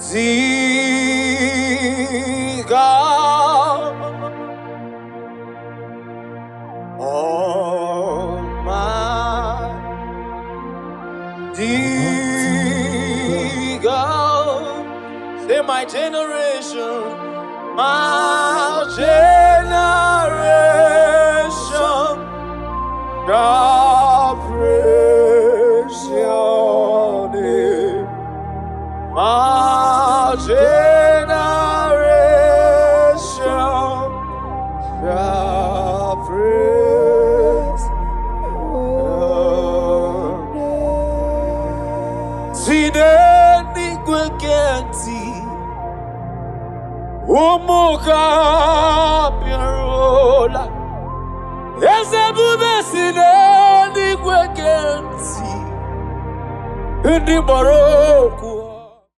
Ziga all my Diga, say my generation, God praise your name, my generation, God praise your name. See the Nigwekenti, Umuka Pirola. Ese bubesine Nigwekenti, Ndi Morocco.